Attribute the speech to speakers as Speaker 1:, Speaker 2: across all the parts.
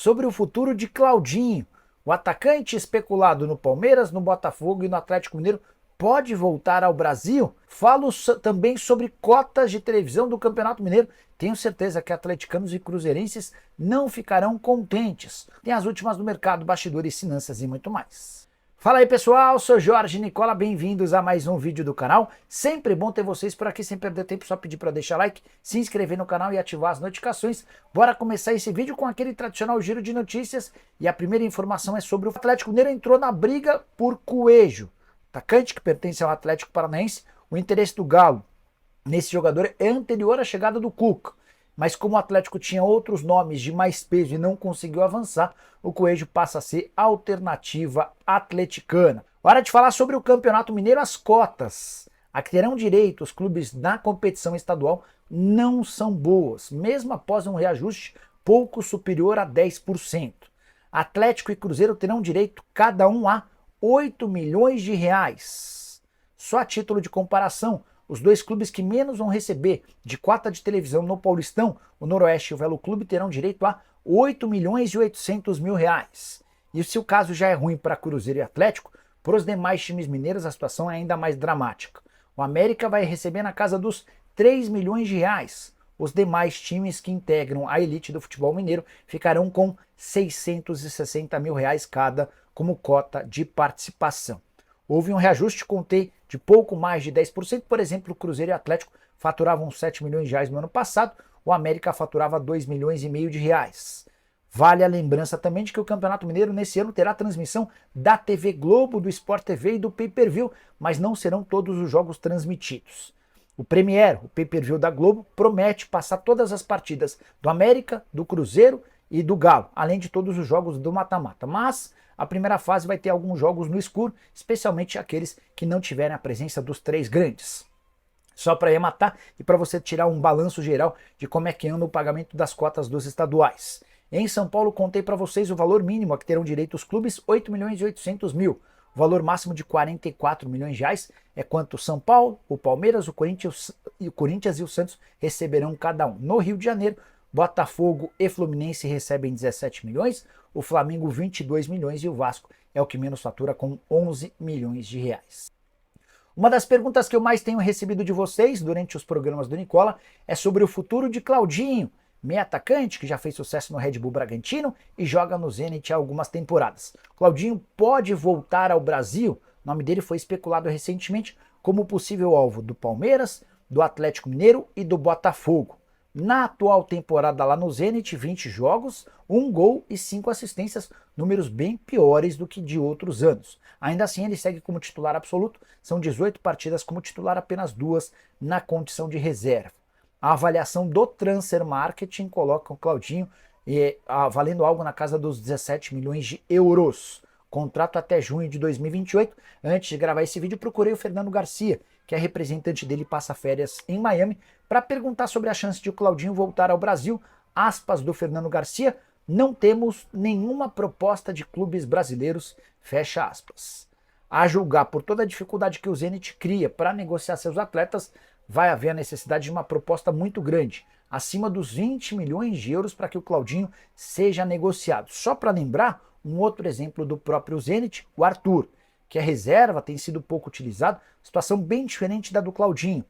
Speaker 1: sobre o futuro de Claudinho. O atacante especulado no Palmeiras, no Botafogo e no Atlético Mineiro pode voltar ao Brasil? Falo também sobre cotas de televisão do Campeonato Mineiro. Tenho certeza que atleticanos e cruzeirenses não ficarão contentes. Tem as últimas do mercado, bastidores, finanças e muito mais. Fala aí pessoal, sou Jorge Nicola, bem-vindos a mais um vídeo do canal. Sempre bom ter vocês por aqui, sem perder tempo, só pedir para deixar like, se inscrever no canal e ativar as notificações. Bora começar esse vídeo com aquele tradicional giro de notícias. E a primeira informação é sobre o Atlético Mineiro entrou na briga por Coelho, atacante que pertence ao Atlético Paranaense. O interesse do Galo nesse jogador é anterior à chegada do Cuca. Mas como o Atlético tinha outros nomes de mais peso e não conseguiu avançar, o Coelho passa a ser alternativa atleticana. Hora de falar sobre o Campeonato Mineiro, as cotas a que terão direito os clubes na competição estadual não são boas, mesmo após um reajuste pouco superior a 10%. Atlético e Cruzeiro terão direito cada um a 8 milhões de reais. Só a título de comparação, os dois clubes que menos vão receber de cota de televisão no Paulistão, o Noroeste e o Velo Clube, terão direito a 8 milhões e 800 mil reais. E se o caso já é ruim para Cruzeiro e Atlético, para os demais times mineiros a situação é ainda mais dramática. O América vai receber na casa dos 3 milhões de reais. Os demais times que integram a elite do futebol mineiro ficarão com 660 mil reais cada como cota de participação. Houve um reajuste, contei, de pouco mais de 10%, por exemplo, o Cruzeiro e o Atlético faturavam 7 milhões de reais no ano passado, o América faturava 2 milhões e meio de reais. Vale a lembrança também de que o Campeonato Mineiro nesse ano terá transmissão da TV Globo, do Sport TV e do Pay-Per-View, mas não serão todos os jogos transmitidos. O Premier, o Pay-Per-View da Globo, promete passar todas as partidas do América, do Cruzeiro e do Galo, além de todos os jogos do mata-mata, mas a primeira fase vai ter alguns jogos no escuro, especialmente aqueles que não tiverem a presença dos três grandes. Só para arrematar e para você tirar um balanço geral de como é que anda o pagamento das cotas dos estaduais. Em São Paulo, contei para vocês o valor mínimo a que terão direito os clubes, 8 milhões e 800 mil. O valor máximo de 44 milhões de reais é quanto São Paulo, o Palmeiras, o Corinthians e o Santos receberão cada um. No Rio de Janeiro, Botafogo e Fluminense recebem 17 milhões, o Flamengo 22 milhões e o Vasco é o que menos fatura com 11 milhões de reais. Uma das perguntas que eu mais tenho recebido de vocês durante os programas do Nicola é sobre o futuro de Claudinho, meia atacante que já fez sucesso no Red Bull Bragantino e joga no Zenit há algumas temporadas. Claudinho pode voltar ao Brasil? O nome dele foi especulado recentemente como possível alvo do Palmeiras, do Atlético Mineiro e do Botafogo. Na atual temporada lá no Zenit, 20 jogos, 1 gol e 5 assistências, números bem piores do que de outros anos. Ainda assim ele segue como titular absoluto, são 18 partidas como titular, apenas 2 na condição de reserva. A avaliação do Transfer Marketing coloca o Claudinho valendo algo na casa dos 17 milhões de euros. Contrato até junho de 2028. Antes de gravar esse vídeo, procurei o Fernando Garcia, que é representante dele, passa férias em Miami, para perguntar sobre a chance de o Claudinho voltar ao Brasil. Aspas do Fernando Garcia: não temos nenhuma proposta de clubes brasileiros, fecha aspas. A julgar por toda a dificuldade que o Zenit cria para negociar seus atletas, vai haver a necessidade de uma proposta muito grande, acima dos 20 milhões de euros para que o Claudinho seja negociado. Só para lembrar, um outro exemplo do próprio Zenit, o Arthur, que a reserva tem sido pouco utilizado, situação bem diferente da do Claudinho.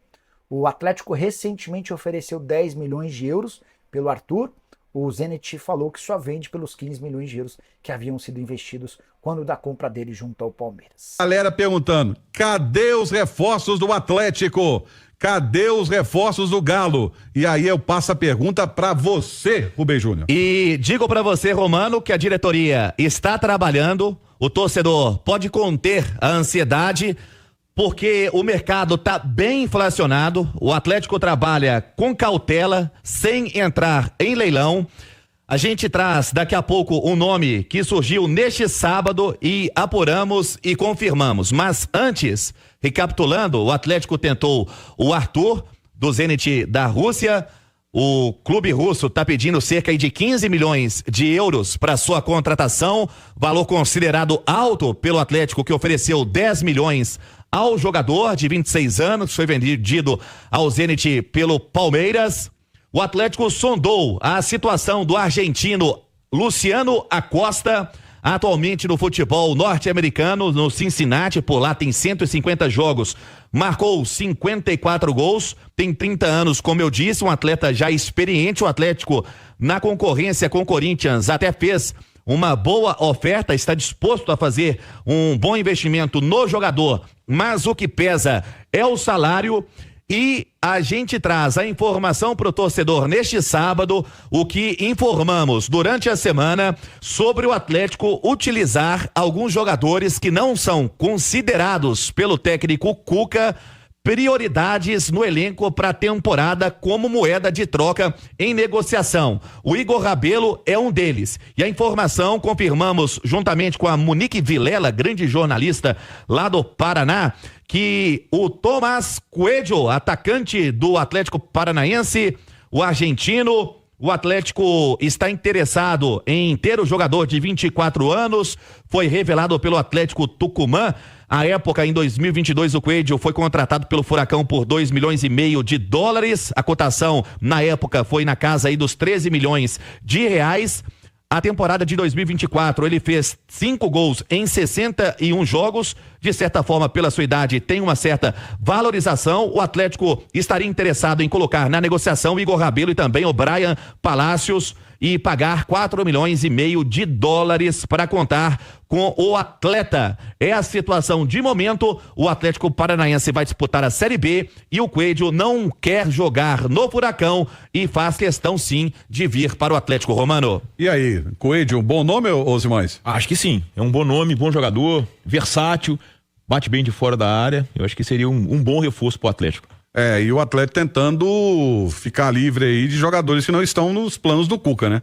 Speaker 1: O Atlético recentemente ofereceu 10 milhões de euros pelo Arthur, o Zenit falou que só vende pelos 15 milhões de euros que haviam sido investidos quando da compra dele junto ao Palmeiras.
Speaker 2: Galera perguntando, cadê os reforços do Atlético? Cadê os reforços do Galo? E aí eu passo a pergunta para você, Rubem Júnior.
Speaker 3: E digo para você, Romano, que a diretoria está trabalhando, o torcedor pode conter a ansiedade, porque o mercado está bem inflacionado, o Atlético trabalha com cautela, sem entrar em leilão. A gente traz daqui a pouco um nome que surgiu neste sábado e apuramos e confirmamos. Mas antes, recapitulando, o Atlético tentou o Arthur, do Zenit da Rússia. O clube russo está pedindo cerca de 15 milhões de euros para sua contratação, valor considerado alto pelo Atlético, que ofereceu 10 milhões ao jogador de 26 anos, foi vendido ao Zenit pelo Palmeiras. O Atlético sondou a situação do argentino Luciano Acosta, atualmente no futebol norte-americano, no Cincinnati, por lá tem 150 jogos, marcou 54 gols, tem 30 anos, como eu disse, um atleta já experiente. O Atlético, na concorrência com o Corinthians, até fez uma boa oferta, está disposto a fazer um bom investimento no jogador, mas o que pesa é o salário. E a gente traz a informação para o torcedor neste sábado, o que informamos durante a semana sobre o Atlético utilizar alguns jogadores que não são considerados pelo técnico Cuca prioridades no elenco para a temporada como moeda de troca em negociação. O Igor Rabelo é um deles. E a informação confirmamos juntamente com a Monique Vilela, grande jornalista lá do Paraná, que o Tomás Coelho, atacante do Atlético Paranaense, o argentino, o Atlético está interessado em ter o jogador de 24 anos, foi revelado pelo Atlético Tucumã. À época, em 2022, o Coelho foi contratado pelo Furacão por 2,5 milhões de dólares. A cotação, na época, foi na casa aí dos 13 milhões de reais. A temporada de 2024, ele fez 5 gols em 61 jogos. De certa forma, pela sua idade, tem uma certa valorização. O Atlético estaria interessado em colocar na negociação o Igor Rabelo e também o Brian Palacios e pagar 4,5 milhões de dólares para contar com o atleta. É a situação de momento. O Atlético Paranaense vai disputar a Série B e o Coelho não quer jogar no Furacão e faz questão sim de vir para o Atlético, Romano.
Speaker 2: E aí, Coelho, um bom nome, ô Simões?
Speaker 4: Acho que sim, é um bom nome, bom jogador, versátil, bate bem de fora da área. Eu acho que seria um bom reforço pro Atlético.
Speaker 2: E o Atlético tentando ficar livre aí de jogadores que não estão nos planos do Cuca, né?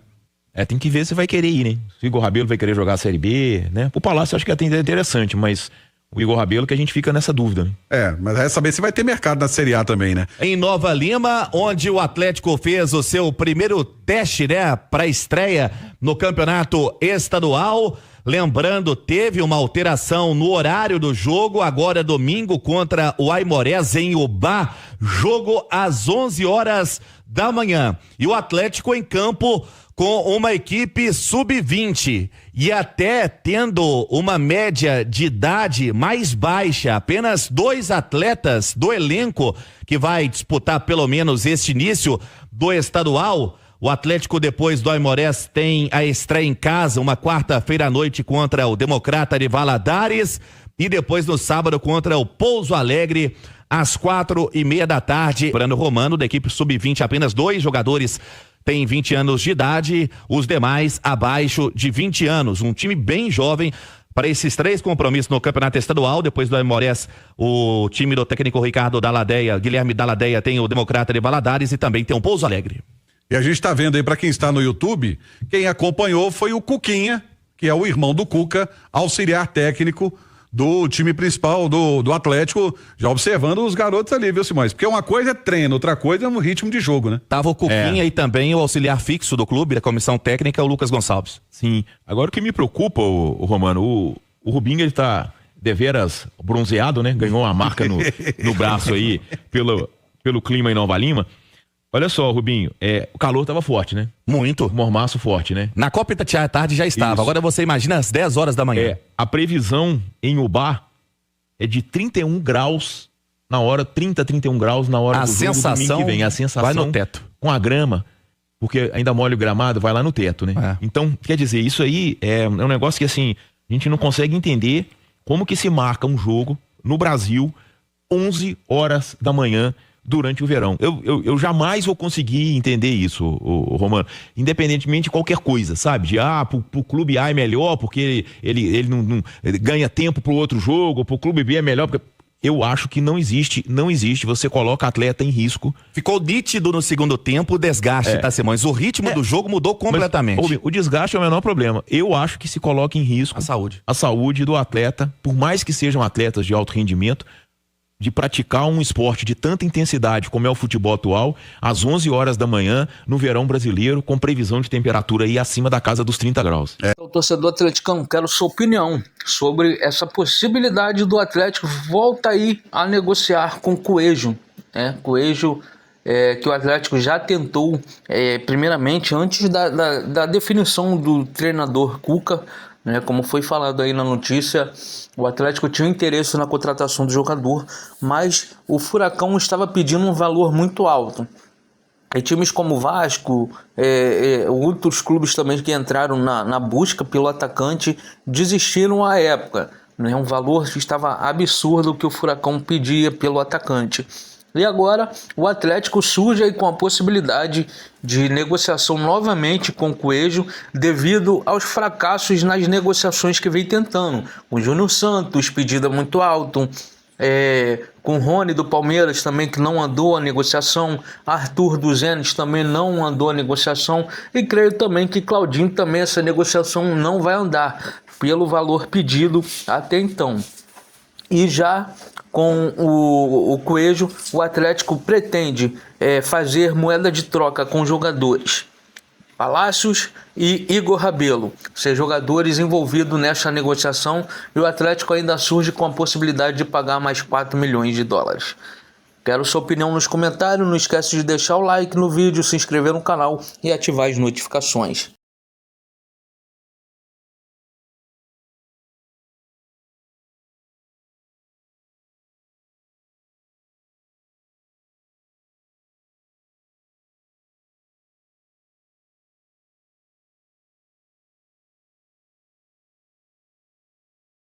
Speaker 4: Tem que ver se vai querer ir, né? Se o Igor Rabelo vai querer jogar a Série B, né? O Palácio eu acho que é até interessante, mas o Igor Rabelo que a gente fica nessa dúvida, né?
Speaker 2: Mas é saber se vai ter mercado na Série A também, né?
Speaker 3: Em Nova Lima, onde o Atlético fez o seu primeiro teste, né? Para estreia no campeonato estadual. Lembrando, teve uma alteração no horário do jogo, agora domingo contra o Aimorés em Ubá, jogo às 11 horas da manhã. E o Atlético em campo com uma equipe sub-20 e até tendo uma média de idade mais baixa, apenas 2 atletas do elenco que vai disputar pelo menos este início do estadual. O Atlético, depois do Aimorés, tem a estreia em casa, uma quarta-feira à noite contra o Democrata de Valadares e depois no sábado contra o Pouso Alegre às 4:30 da tarde. Brando Romano, da equipe sub-20, apenas 2 jogadores têm 20 anos de idade, os demais abaixo de 20 anos. Um time bem jovem para esses 3 compromissos no campeonato estadual. Depois do Aimorés, o time do técnico Ricardo Daladeia, Guilherme Daladeia, tem o Democrata de Valadares e também tem o Pouso Alegre.
Speaker 2: E a gente tá vendo aí, pra quem está no YouTube, quem acompanhou foi o Cuquinha, que é o irmão do Cuca, auxiliar técnico do time principal do Atlético, já observando os garotos ali, viu, Simões? Porque uma coisa é treino, outra coisa é no ritmo de jogo, né?
Speaker 3: Tava o Cuquinha e também o auxiliar fixo do clube, da comissão técnica, o Lucas Gonçalves.
Speaker 4: Sim. Agora o que me preocupa, o Romano, o Rubinho, ele tá deveras bronzeado, né? Ganhou uma marca no braço aí pelo clima em Nova Lima. Olha só, Rubinho, o calor tava forte, né?
Speaker 3: Muito.
Speaker 4: Mormaço forte, né?
Speaker 3: Na Copa Itatiaia à tarde já estava. Isso. Agora você imagina às 10 horas da manhã.
Speaker 4: A previsão em Ubá é de 31 graus na hora, 31 graus na hora do jogo domingo que vem. A sensação
Speaker 3: vai no teto.
Speaker 4: Com a grama, porque ainda molha o gramado, vai lá no teto, né? Então, quer dizer, isso aí é um negócio que assim, a gente não consegue entender como que se marca um jogo no Brasil 11 horas da manhã durante o verão. Eu jamais vou conseguir entender isso, o Romano. Independentemente de qualquer coisa, sabe? De pro clube A é melhor porque ele não ele ganha tempo pro outro jogo, pro clube B é melhor porque... Eu acho que não existe, você coloca atleta em risco.
Speaker 3: Ficou nítido no segundo tempo o desgaste, tá, Simões? O ritmo do jogo mudou completamente.
Speaker 4: Mas, o desgaste é o menor problema. Eu acho que se coloca em risco a saúde do atleta, por mais que sejam atletas de alto rendimento, de praticar um esporte de tanta intensidade como é o futebol atual, às 11 horas da manhã, no verão brasileiro, com previsão de temperatura aí acima da casa dos 30 graus.
Speaker 5: O torcedor atleticano, quero sua opinião sobre essa possibilidade do Atlético volta aí a negociar com o Coelho. Coelho que o Atlético já tentou, primeiramente, antes da definição do treinador Cuca, né, como foi falado aí na notícia, o Atlético tinha interesse na contratação do jogador, mas o Furacão estava pedindo um valor muito alto. E times como o Vasco, outros clubes também que entraram na busca pelo atacante, desistiram à época. Né? Um valor que estava absurdo que o Furacão pedia pelo atacante. E agora o Atlético surge aí com a possibilidade de negociação novamente com o Coelho devido aos fracassos nas negociações que vem tentando. O Júnior Santos, pedido muito alto. Com o Rony do Palmeiras também, que não andou a negociação, Arthur do Zenit também não andou a negociação, e creio também que Claudinho também essa negociação não vai andar pelo valor pedido até então. E já com o Coelho, o Atlético pretende fazer moeda de troca com jogadores Palácios e Igor Rabelo, ser jogadores envolvidos nessa negociação, e o Atlético ainda surge com a possibilidade de pagar mais 4 milhões de dólares. Quero sua opinião nos comentários, não esquece de deixar o like no vídeo, se inscrever no canal e ativar as notificações.